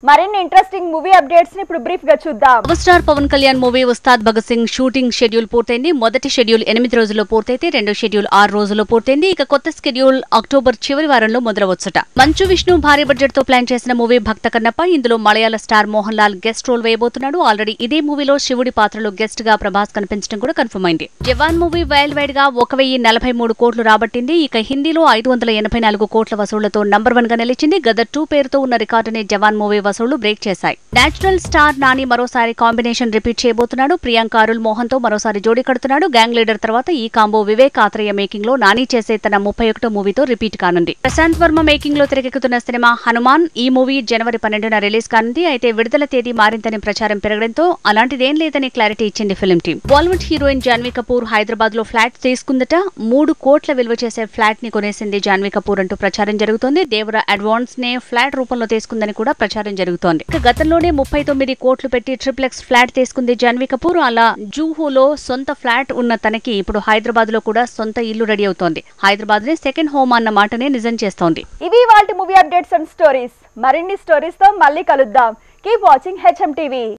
మరిన్ని interesting movie updates ని ఇప్పుడు బ్రీఫ్ గా చూద్దాం. Power star Pawan Kalyan movie Ustaad Bhagat Singh shooting schedule పూర్తయింది. మొదటి షెడ్యూల్ 8 రోజుల్లో పూర్తయితే రెండో షెడ్యూల్ 6 రోజుల్లో పూర్తయింది. ఇక కొత్త షెడ్యూల్ అక్టోబర్ చివరి వారంలో మొదలవచ్చుట. మంచు విష్ణు భారీ బడ్జెట్ తో ప్లాన్ చేసిన మూవీ భక్త కన్నప్ప. ఇందులో Malayalam star Mohan Lal guest role వేయబోతున్నాడు. ఆల్రెడీ ఇదే మూవీలో శివుడి పాత్రలో గెస్ట్ గా ప్రభాస్ కనిపించడం కూడా కన్ఫర్మ్ అయింది. జవాన్ మూవీ వరల్డ్ వైడ్ గా 1043 కోట్లు రాబట్టింది. ఇక హిందీలో 584 కోట్ల వసూళ్లతో నంబర్ 1 గా నిలిచింది. గదర్ 2 పేరుతో ఉన్న రికార్డుని జవాన్ మూవీ వసూళ్లు బ్రేక్ చేశాయి. నేచురల్ స్టార్ నాని మరోసారి కాంబినేషన్ రిపీట్ చేయబోతున్నాడు. ప్రియాంక అరుల్ మోహన్ తో మరోసారి జోడీ కడుతున్నాడు. గ్యాంగ్ లీడర్ తర్వాత ఈ కాంబో వివేక్ ఆత్రేయ మేకింగ్ లో నాని చేసే తన 31వ మూవీతో రిపీట్ కానుంది. ప్రశాంత్ వర్మ మేకింగ్ లో తెరకెక్కుతున్న సినిమా హనుమాన్. ఈ మూవీ జనవరి 12న రిలీజ్ కానుంది. అయితే విడుదల తేదీ మారిందని ప్రచారం పెరగడంతో అలాంటిదేం లేదని క్లారిటీ ఇచ్చింది film team. Bollywood heroine Janhvi Kapoor Hyderabad లో ఫ్లాట్ తీసుకుందట. 3 కోట్ల విలువ చేసే ఫ్లాట్ ని కొనేసింది జాన్వీ కపూర్ అంటూ ప్రచారం జరుగుతోంది. దేవరా అడ్వాన్స్ నే ఫ్లాట్ రూపంలో తీసుకుందని కూడా ప్రచారం జరుగుతోంది. గతంలోనే 39 కోట్లు పెట్టి ట్రిప్లెక్స్ ఫ్లాట్ తీసుకుంది జాన్వీ కపూర్. అలా జూహూలో సొంత ఫ్లాట్ ఉన్న తనకి ఇప్పుడు హైదరాబాద్ లో కూడా సొంత ఇల్లు రెడీ అవుతోంది. హైదరాబాద్ నే సెకండ్ హోమ్ అన్న మాటనే నిజం చేస్తోంది. ఇవి వాటి మూవీ అప్డేట్స్ అండ్ స్టోరీస్. మరిన్ని స్టోరీస్ తో మళ్ళీ కలుద్దాం. Keep watching HM TV.